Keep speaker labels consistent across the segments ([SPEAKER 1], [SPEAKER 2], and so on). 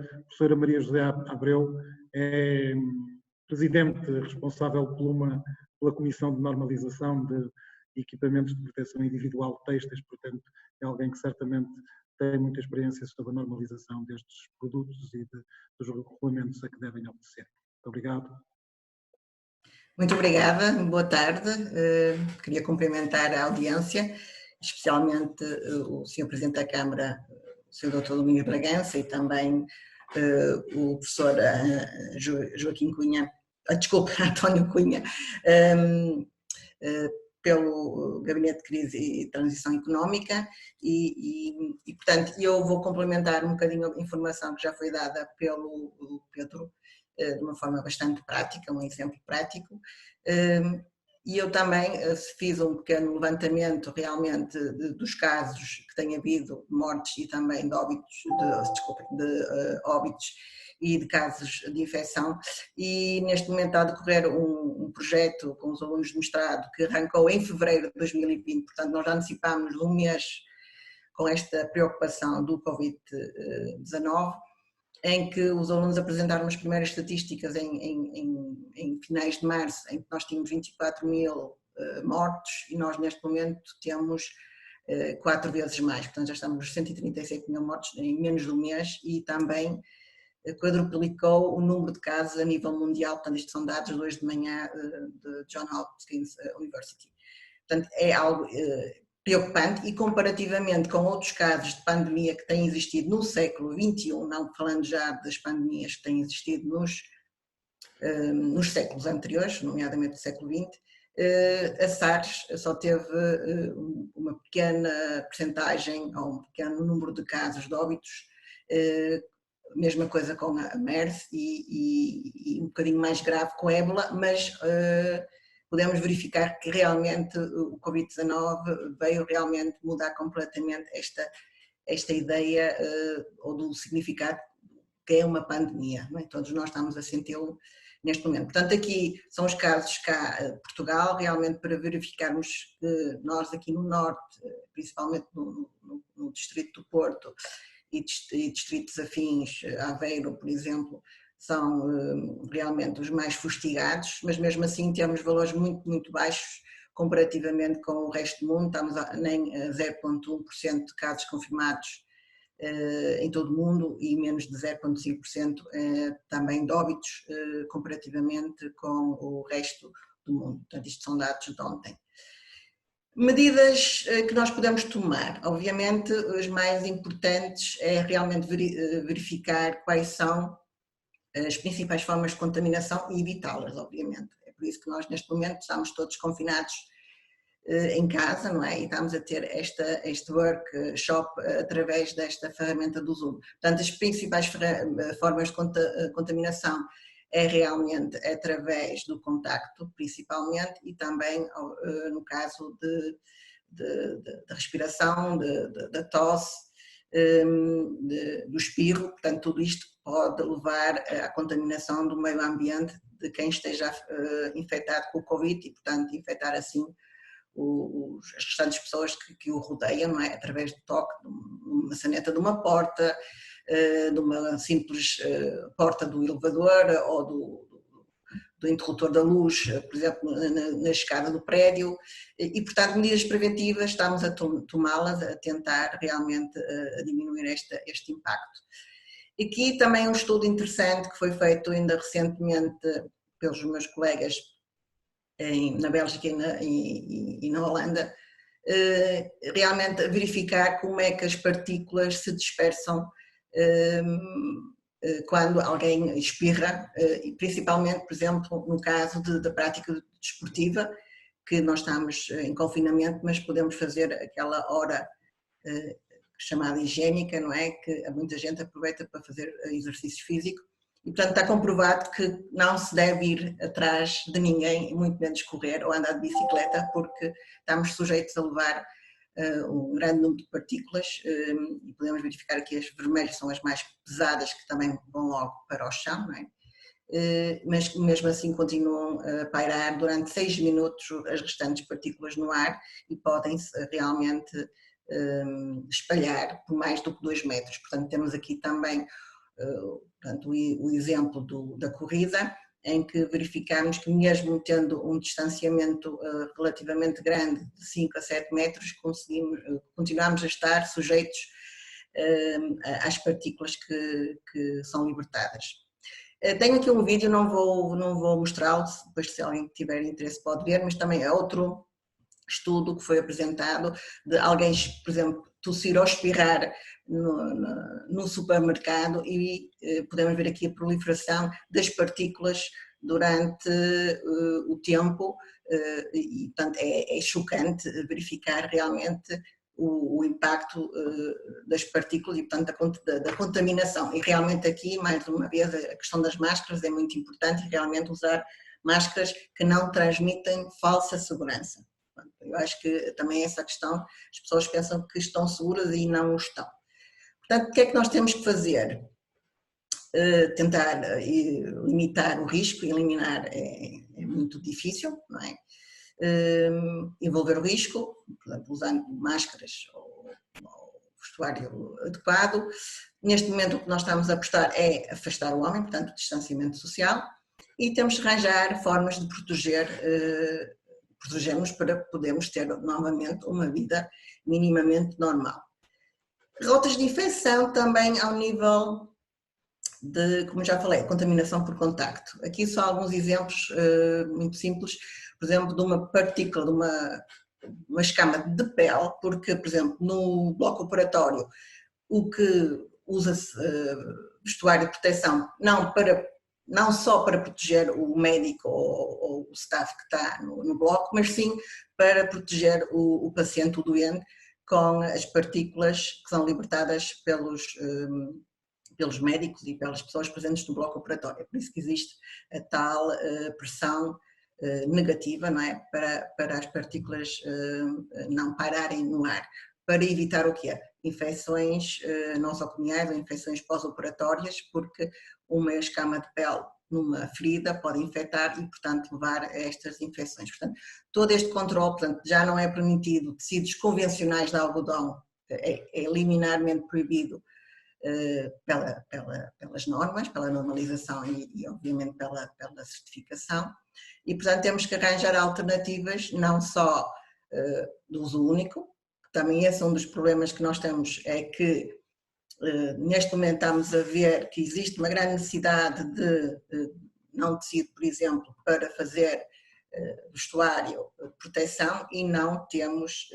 [SPEAKER 1] professora Maria José Abreu é presidente responsável pela Comissão de Normalização de Equipamentos de Proteção Individual têxteis, portanto é alguém que certamente tem muita experiência sobre a normalização destes produtos e dos regulamentos a que devem obedecer. Muito obrigado.
[SPEAKER 2] Muito obrigada, boa tarde. Queria cumprimentar a audiência, especialmente o Sr. Presidente da Câmara, o Sr. Dr. Domingos Bragança, e também o professor Joaquim Cunha, desculpe, António Cunha, pelo Gabinete de Crise e Transição Económica e, portanto, eu vou complementar um bocadinho a informação que já foi dada pelo Pedro, de uma forma bastante prática, um exemplo prático, e eu também fiz um pequeno levantamento realmente dos casos que tem havido, mortes e também de óbitos, óbitos e de casos de infecção, e neste momento está a decorrer um projeto com os alunos de mestrado que arrancou em fevereiro de 2020, portanto nós já antecipámos um mês com esta preocupação do Covid-19, em que os alunos apresentaram as primeiras estatísticas em finais de março, em que nós tínhamos 24.000 mortos e nós neste momento temos 4 vezes mais, portanto já estamos nos 137.000 mortos em menos de um mês e também quadruplicou o número de casos a nível mundial, portanto estes são dados de hoje de manhã de Johns Hopkins University. Portanto é algo preocupante e comparativamente com outros casos de pandemia que têm existido no século XXI, não falando já das pandemias que têm existido nos séculos anteriores, nomeadamente no século XX, a SARS só teve uma pequena percentagem ou um pequeno número de casos de óbitos, mesma coisa com a MERS e um bocadinho mais grave com a ébola, mas podemos verificar que realmente o Covid-19 veio realmente mudar completamente esta ideia ou do significado que é uma pandemia, não é? Todos nós estamos a senti-lo neste momento. Portanto, aqui são os casos cá de Portugal, realmente para verificarmos que nós aqui no Norte, principalmente no Distrito do Porto e distritos afins, Aveiro, por exemplo, são realmente os mais fustigados, mas mesmo assim temos valores muito, muito baixos comparativamente com o resto do mundo, estamos nem a 0,1% de casos confirmados em todo o mundo e menos de 0,5% também de óbitos comparativamente com o resto do mundo. Portanto, isto são dados de ontem. Medidas que nós podemos tomar, obviamente as mais importantes é realmente verificar quais são as principais formas de contaminação e evitá-las, obviamente. É por isso que nós neste momento estamos todos confinados em casa, não é? E estamos a ter este workshop através desta ferramenta do Zoom. Portanto, as principais formas de contaminação é realmente através do contacto, principalmente, e também no caso de respiração, da tosse, do espirro, portanto tudo isto pode levar à contaminação do meio ambiente de quem esteja infectado com o Covid e, portanto, infectar assim as restantes pessoas que o rodeiam, não é? Através do toque de uma maçaneta de uma porta, de uma simples porta do elevador ou do interruptor da luz, por exemplo, na escada do prédio, e portanto medidas preventivas estamos a tomá-las, a tentar realmente a diminuir este impacto. Aqui também um estudo interessante que foi feito ainda recentemente pelos meus colegas na Bélgica e na Holanda, realmente verificar como é que as partículas se dispersam quando alguém espirra, e principalmente, por exemplo, no caso da prática desportiva, que nós estamos em confinamento, mas podemos fazer aquela hora chamada higiênica, não é? Que muita gente aproveita para fazer exercício físico. E, portanto, está comprovado que não se deve ir atrás de ninguém, muito menos correr ou andar de bicicleta, porque estamos sujeitos a levar um grande número de partículas e podemos verificar aqui as vermelhas são as mais pesadas que também vão logo para o chão, não é? Mas mesmo assim continuam a pairar durante 6 minutos as restantes partículas no ar e podem-se realmente espalhar por mais do que 2 metros. Portanto, temos aqui também portanto, o exemplo da corrida, em que verificamos que mesmo tendo um distanciamento relativamente grande, de 5 a 7 metros, continuamos a estar sujeitos às partículas que são libertadas. Tenho aqui um vídeo, não vou mostrá-lo, depois se alguém tiver interesse pode ver, mas também é outro estudo que foi apresentado de alguém, por exemplo, tossir ou espirrar no supermercado e podemos ver aqui a proliferação das partículas durante o tempo e, portanto, é chocante verificar realmente o impacto das partículas e, portanto, da contaminação. E realmente aqui, mais uma vez, a questão das máscaras é muito importante e realmente usar máscaras que não transmitem falsa segurança. Eu acho que também essa questão, as pessoas pensam que estão seguras e não o estão. Portanto, o que é que nós temos que fazer? Tentar limitar o risco, eliminar é muito difícil, não é? Envolver o risco, portanto, usando máscaras ou vestuário adequado. Neste momento o que nós estamos a apostar é afastar o homem, portanto, o distanciamento social, e temos que arranjar formas de protegermos para podermos ter novamente uma vida minimamente normal. Rotas de infecção também ao nível de, como já falei, contaminação por contacto. Aqui só alguns exemplos muito simples, por exemplo, de uma partícula, de uma escama de pele, porque, por exemplo, no bloco operatório, o que usa-se vestuário de proteção não só para proteger o médico ou o staff que está no bloco, mas sim para proteger o paciente, o doente, com as partículas que são libertadas pelos médicos e pelas pessoas presentes no bloco operatório. Por isso que existe a tal pressão negativa, não é? Para as partículas não pairarem no ar, para evitar o quê? Infecções nosocomiais ou infecções pós-operatórias, porque uma escama de pele numa ferida pode infectar e, portanto, levar a estas infecções. Portanto, todo este controle, portanto, já não é permitido, tecidos convencionais de algodão é liminarmente proibido pelas normas, pela normalização e obviamente pela certificação, e portanto temos que arranjar alternativas, não só de uso único, que também esse é um dos problemas que nós temos, é que neste momento estamos a ver que existe uma grande necessidade de não tecido, por exemplo, para fazer vestuário de proteção e não temos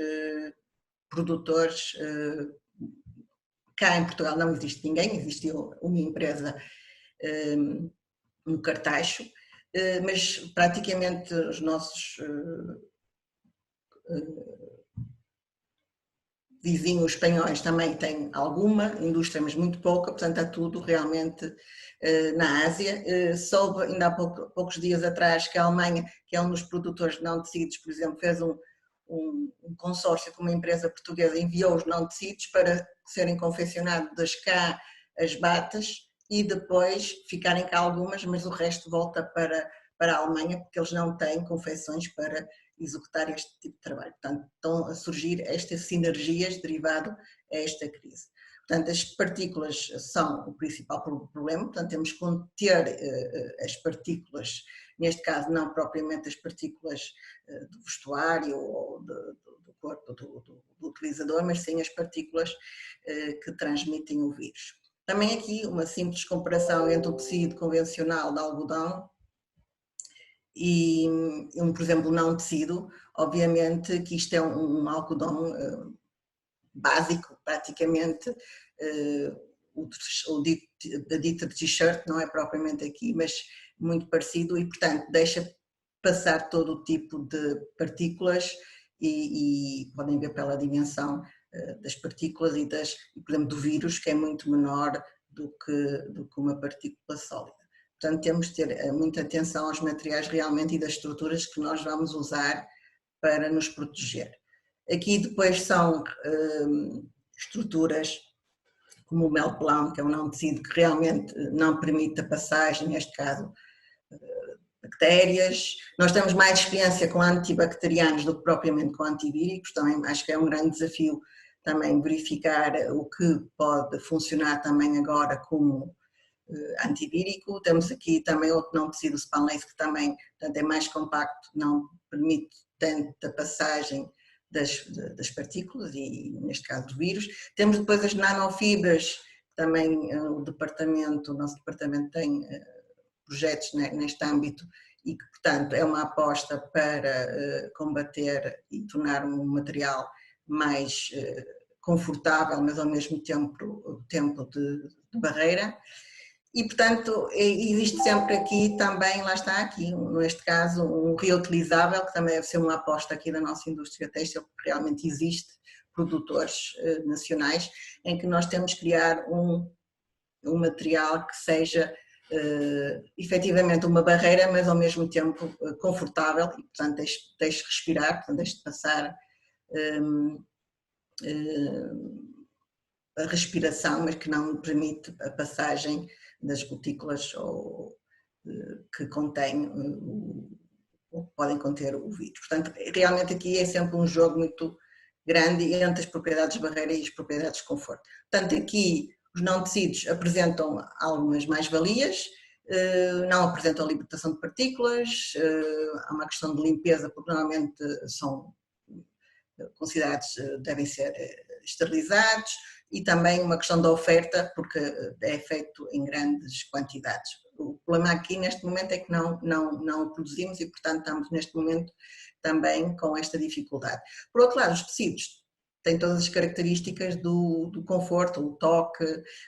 [SPEAKER 2] produtores. Cá em Portugal não existe ninguém, existiu uma empresa no Cartacho, mas praticamente os nossos vizinhos espanhóis também têm alguma indústria, mas muito pouca, portanto está tudo realmente na Ásia. Soube ainda há poucos dias atrás que a Alemanha, que é um dos produtores de não tecidos, por exemplo, fez um consórcio com uma empresa portuguesa, enviou os não tecidos para serem confeccionadas cá as batas e depois ficarem cá algumas, mas o resto volta para a Alemanha, porque eles não têm confecções para executar este tipo de trabalho. Portanto, estão a surgir estas sinergias derivado a esta crise. Portanto, as partículas são o principal problema, portanto temos que conter as partículas, neste caso não propriamente as partículas do vestuário ou do corpo do utilizador, mas sim as partículas que transmitem o vírus. Também aqui uma simples comparação entre o tecido convencional de algodão e por exemplo, não tecido, obviamente que isto é um algodão básico, praticamente, a dita t-shirt não é propriamente aqui, mas muito parecido e, portanto, deixa passar todo o tipo de partículas e podem ver pela dimensão das partículas e, por exemplo, do vírus, que é muito menor do que uma partícula sólida. Portanto, temos de ter muita atenção aos materiais realmente e das estruturas que nós vamos usar para nos proteger. Aqui depois são estruturas como o melplão, que é um não tecido que realmente não permite a passagem, neste caso, bactérias. Nós temos mais experiência com antibacterianos do que propriamente com antivíricos, também acho que é um grande desafio também verificar o que pode funcionar também agora como antivírico. Temos aqui também outro não tecido spunlace que também, portanto, é mais compacto, não permite tanta passagem das partículas e, neste caso, do vírus. Temos depois as nanofibras, também o nosso departamento tem projetos neste âmbito e que, portanto, é uma aposta para combater e tornar um material mais confortável, mas ao mesmo tempo de barreira. E, portanto, existe sempre aqui também, lá está aqui, neste caso, um reutilizável, que também deve ser uma aposta aqui da nossa indústria têxtil, porque realmente existe produtores nacionais, em que nós temos que criar um material que seja efetivamente uma barreira, mas ao mesmo tempo confortável e, portanto, deixe respirar, portanto, deixe de passar a respiração, mas que não permite a passagem das gotículas que contêm ou podem conter o vírus. Portanto, realmente aqui é sempre um jogo muito grande entre as propriedades de barreira e as propriedades de conforto. Portanto, aqui os não tecidos apresentam algumas mais-valias, não apresentam libertação de partículas, há uma questão de limpeza, porque normalmente são considerados, devem ser esterilizados, e também uma questão da oferta, porque é feito em grandes quantidades. O problema aqui neste momento é que não o produzimos e, portanto, estamos neste momento também com esta dificuldade. Por outro lado, os tecidos têm todas as características do conforto, o toque,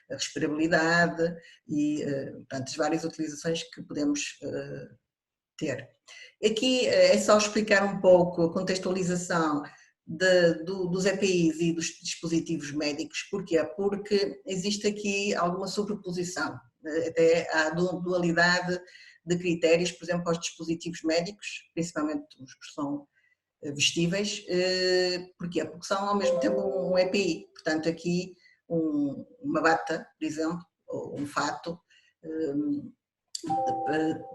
[SPEAKER 2] a respirabilidade e, portanto, as várias utilizações que podemos ter. Aqui é só explicar um pouco a contextualização dos EPIs e dos dispositivos médicos. Porquê? Porque existe aqui alguma sobreposição, até há dualidade de critérios, por exemplo, aos dispositivos médicos, principalmente os que são vestíveis. Porquê? Porque são ao mesmo tempo um EPI, portanto aqui uma bata, por exemplo, ou um fato,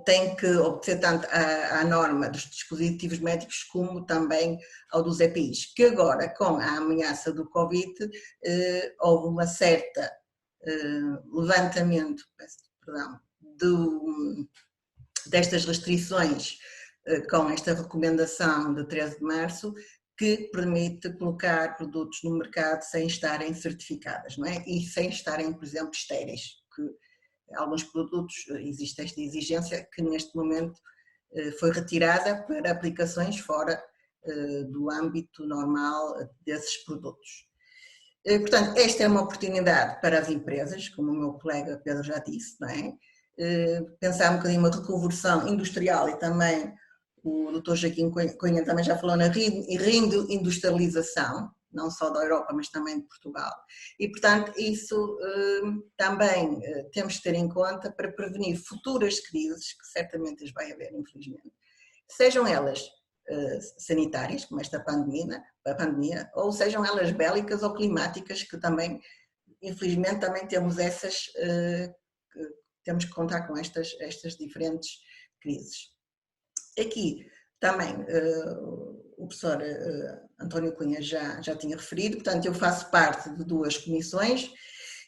[SPEAKER 2] tem que obedecer tanto à norma dos dispositivos médicos como também ao dos EPIs, que agora, com a ameaça do Covid, houve uma certa levantamento, destas restrições com esta recomendação de 13 de março, que permite colocar produtos no mercado sem estarem certificados, não é? E sem estarem, por exemplo, estéreis, que alguns produtos existe esta exigência que neste momento foi retirada para aplicações fora do âmbito normal desses produtos. Portanto, esta é uma oportunidade para as empresas, como o meu colega Pedro já disse, não é? Pensar um bocadinho uma reconversão industrial e também o Dr. Joaquim Cunha também já falou na reindustrialização, não só da Europa, mas também de Portugal. E, portanto, isso também temos que ter em conta para prevenir futuras crises, que certamente as vai haver, infelizmente, sejam elas sanitárias, como esta pandemia, ou sejam elas bélicas ou climáticas, que também, infelizmente, também temos temos que contar com estas diferentes crises. Aqui também o professor António Cunha já tinha referido, portanto eu faço parte de duas comissões,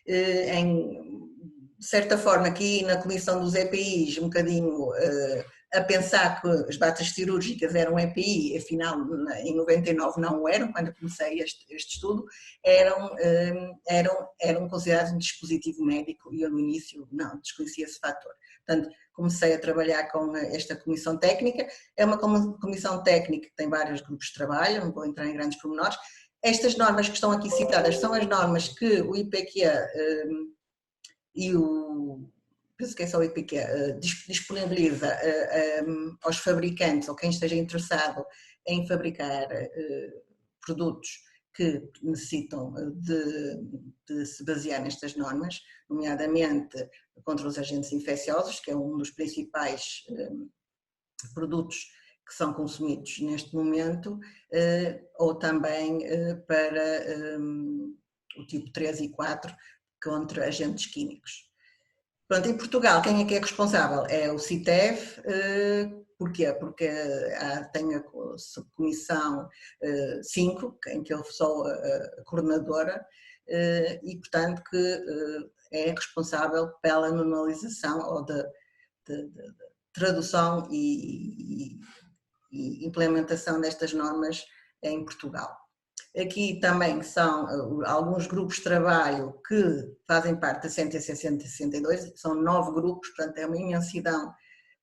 [SPEAKER 2] de certa forma aqui na comissão dos EPIs, um bocadinho a pensar que as batas cirúrgicas eram EPI, afinal em 99 não eram, quando comecei este estudo, eram considerados um dispositivo médico e eu no início não desconhecia esse fator. Portanto, comecei a trabalhar com esta comissão técnica, é uma comissão técnica que tem vários grupos de trabalho, não vou entrar em grandes pormenores. Estas normas que estão aqui citadas são as normas que o IPQA penso que é só o IPQA, disponibiliza aos fabricantes ou quem esteja interessado em fabricar produtos que necessitam de se basear nestas normas, nomeadamente contra os agentes infecciosos, que é um dos principais produtos que são consumidos neste momento, ou também para o tipo 3 e 4, contra agentes químicos. Pronto, em Portugal, quem é que é responsável? É o CITEV, Porquê? Porque tem a subcomissão 5, em que eu sou a coordenadora, e portanto que é responsável pela normalização ou de tradução e implementação destas normas em Portugal. Aqui também são alguns grupos de trabalho que fazem parte da CNTC 162, são 9 grupos, portanto é uma imensidão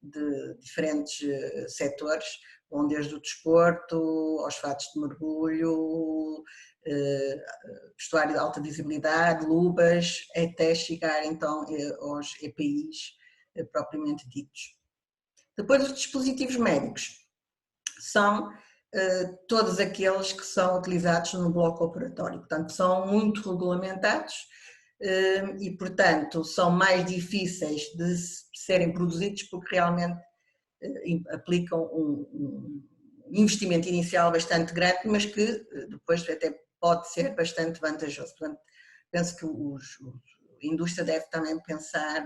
[SPEAKER 2] de diferentes setores, vão desde o desporto, aos fatos de mergulho, vestuário de alta visibilidade, luvas, até chegar então aos EPIs propriamente ditos. Depois os dispositivos médicos são todos aqueles que são utilizados no bloco operatório, portanto são muito regulamentados e portanto são mais difíceis de serem produzidos porque realmente aplicam um investimento inicial bastante grande, mas que depois até pode ser bastante vantajoso. Portanto, penso que a indústria deve também pensar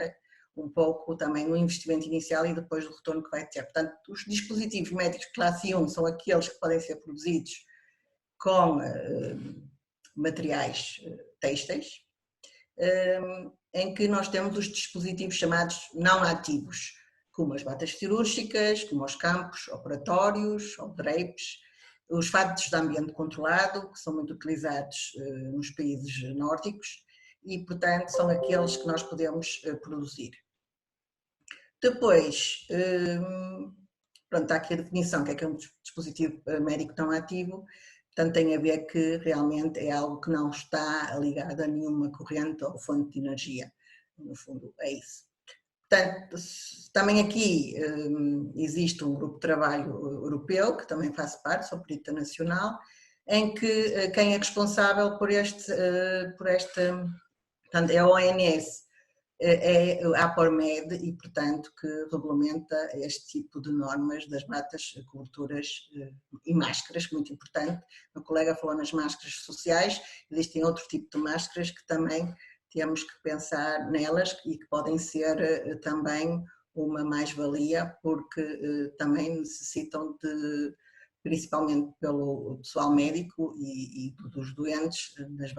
[SPEAKER 2] um pouco também no investimento inicial e depois do retorno que vai ter. Portanto, os dispositivos médicos classe 1 são aqueles que podem ser produzidos com materiais têxteis, em que nós temos os dispositivos chamados não ativos, como as batas cirúrgicas, como os campos operatórios ou drapes, os fatos de ambiente controlado, que são muito utilizados nos países nórdicos e, portanto, são aqueles que nós podemos produzir. Depois, pronto, está aqui a definição, que é um dispositivo médico não ativo, portanto tem a ver que realmente é algo que não está ligado a nenhuma corrente ou fonte de energia, no fundo é isso. Portanto, também aqui existe um grupo de trabalho europeu, que também faz parte, sou perita nacional, em que quem é responsável por portanto é a ONS, é a APORMED e, portanto, que regulamenta este tipo de normas das batas, coberturas e máscaras, muito importante. O colega falou nas máscaras sociais, existem outro tipo de máscaras que também temos que pensar nelas e que podem ser também uma mais-valia, porque também necessitam de, principalmente pelo pessoal médico e dos doentes nos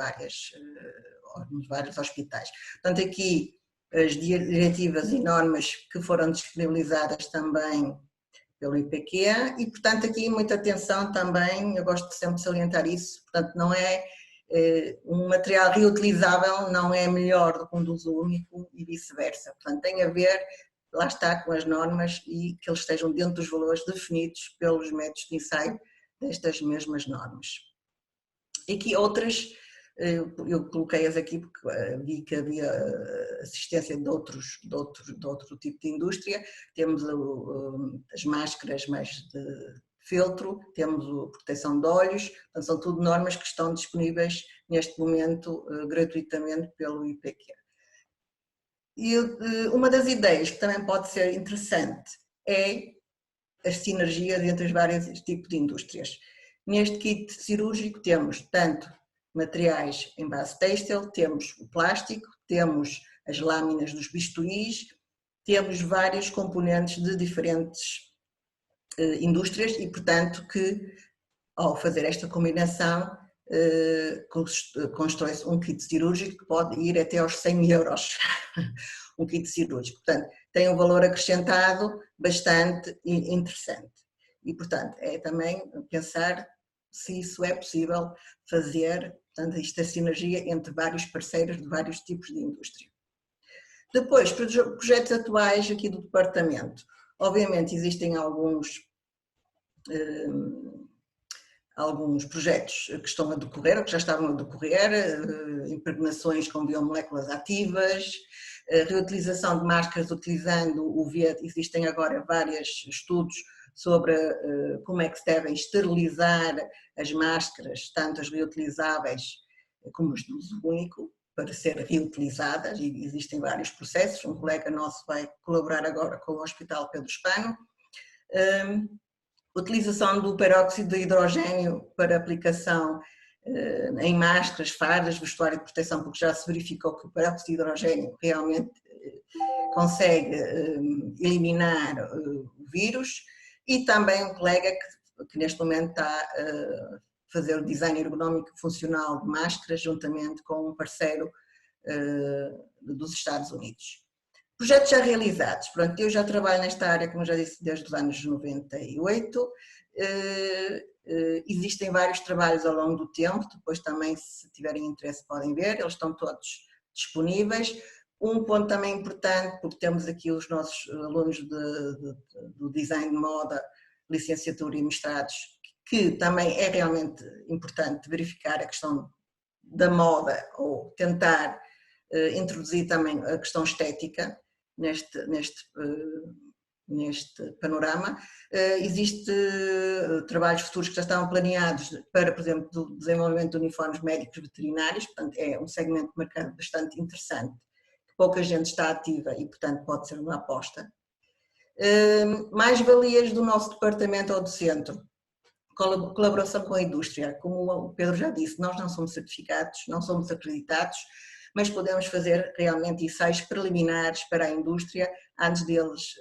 [SPEAKER 2] vários hospitais. Portanto, aqui as diretivas e normas que foram disponibilizadas também pelo IPQ e, portanto, aqui muita atenção também, eu gosto de sempre salientar isso, portanto, não é um material reutilizável não é melhor do que um de uso único e vice-versa, portanto, tem a ver, lá está, com as normas e que eles estejam dentro dos valores definidos pelos métodos de ensaio destas mesmas normas. E aqui outras, eu coloquei-as aqui porque vi que havia assistência de outro tipo de indústria, temos as máscaras mais de filtro, temos a proteção de olhos, portanto são tudo normas que estão disponíveis neste momento gratuitamente pelo IPQ. E uma das ideias que também pode ser interessante é as sinergias entre os vários tipos de indústrias. Neste kit cirúrgico temos tanto materiais em base têxtil, temos o plástico, temos as lâminas dos bisturis, temos vários componentes de diferentes indústrias e, portanto, que ao fazer esta combinação constrói-se um kit cirúrgico que pode ir até aos 100 euros, um kit cirúrgico. Portanto, tem um valor acrescentado bastante interessante. E, portanto, é também pensar se isso é possível fazer, portanto, esta sinergia entre vários parceiros de vários tipos de indústria. Depois, projetos atuais aqui do departamento. Obviamente existem alguns projetos que estão a decorrer, ou que já estavam a decorrer, impregnações com biomoléculas ativas, reutilização de máscaras utilizando o VIA, existem agora vários estudos sobre como é que se devem esterilizar as máscaras, tanto as reutilizáveis como as de uso único, para ser reutilizadas, e existem vários processos, um colega nosso vai colaborar agora com o Hospital Pedro Spano. Utilização do peróxido de hidrogênio para aplicação em máscaras, fardas, vestuário de proteção, porque já se verificou que o peróxido de hidrogênio realmente consegue eliminar o vírus. e também um colega que neste momento está a fazer o design ergonómico funcional de máscaras, juntamente com um parceiro dos Estados Unidos. Projetos já realizados. Pronto, eu já trabalho nesta área, como já disse, desde os anos 98. Existem vários trabalhos ao longo do tempo, depois também, se tiverem interesse, podem ver, eles estão todos disponíveis. Um ponto também importante, porque temos aqui os nossos alunos do design de moda, licenciatura e mestrados, que também é realmente importante verificar a questão da moda, ou tentar introduzir também a questão estética neste panorama. Existem trabalhos futuros que já estavam planeados para, por exemplo, o desenvolvimento de uniformes médicos veterinários, portanto é um segmento de mercado bastante interessante, que pouca gente está ativa e, portanto, pode ser uma aposta. Mais-valias do nosso departamento ou do centro. Colaboração com a indústria. Como o Pedro já disse, nós não somos certificados, não somos acreditados, mas podemos fazer realmente ensaios preliminares para a indústria antes deles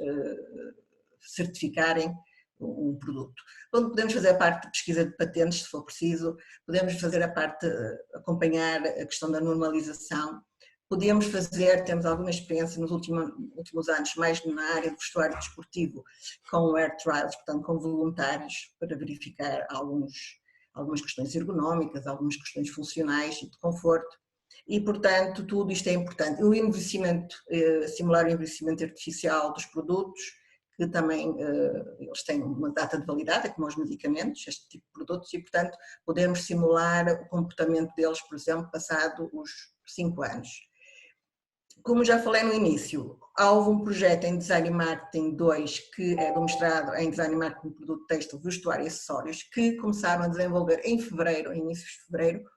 [SPEAKER 2] certificarem um produto. Onde podemos fazer a parte de pesquisa de patentes, se for preciso, podemos fazer a parte de acompanhar a questão da normalização, podemos fazer, temos alguma experiência nos últimos anos, mais na área do vestuário desportivo, com air trials, portanto com voluntários, para verificar algumas questões ergonómicas, algumas questões funcionais e de conforto. E, portanto, tudo isto é importante. O envelhecimento, simular o envelhecimento artificial dos produtos, que também eles têm uma data de validade, como os medicamentos, este tipo de produtos, e, portanto, podemos simular o comportamento deles, por exemplo, passado os 5 anos. Como já falei no início, houve um projeto em Design e Marketing 2, que é do mestrado em Design e Marketing de Produto Têxtil, Vestuário e Acessórios, que começaram a desenvolver em fevereiro, inícios de fevereiro,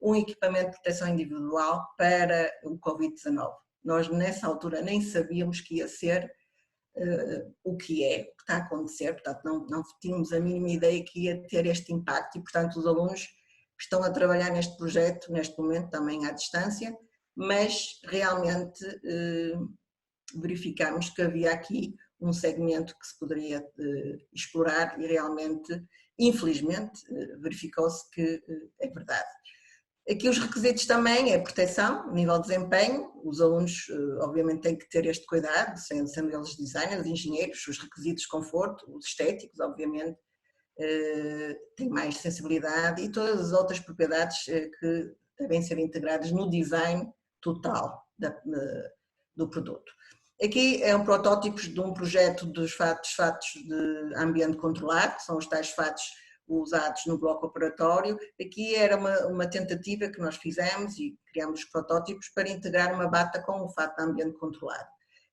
[SPEAKER 2] um equipamento de proteção individual para o Covid-19. Nós, nessa altura, nem sabíamos que ia ser o que está a acontecer, portanto, não tínhamos a mínima ideia que ia ter este impacto e, portanto, os alunos estão a trabalhar neste projeto, neste momento, também à distância, mas realmente verificámos que havia aqui um segmento que se poderia explorar e realmente, infelizmente, verificou-se que é verdade. Aqui os requisitos também é proteção, nível de desempenho, os alunos obviamente têm que ter este cuidado, sendo eles designers, engenheiros, os requisitos de conforto, os estéticos obviamente têm mais sensibilidade e todas as outras propriedades que devem ser integradas no design total do produto. Aqui é um protótipo de um projeto dos fatos de ambiente controlado, que são os tais fatos usados no bloco operatório. Aqui era uma tentativa que nós fizemos e criamos protótipos para integrar uma bata com o fato de ambiente controlado,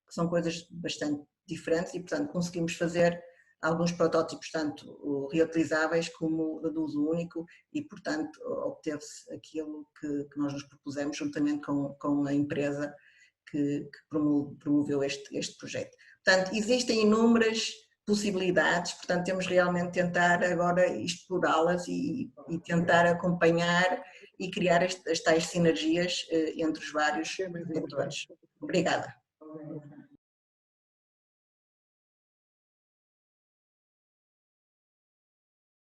[SPEAKER 2] que são coisas bastante diferentes e, portanto, conseguimos fazer alguns protótipos tanto reutilizáveis como de uso único e, portanto, obteve-se aquilo que nós nos propusemos juntamente com a empresa que promoveu este projeto. Portanto, existem inúmeras possibilidades, portanto temos realmente de tentar agora explorá-las e tentar acompanhar e criar as tais sinergias entre os vários setores. Obrigada.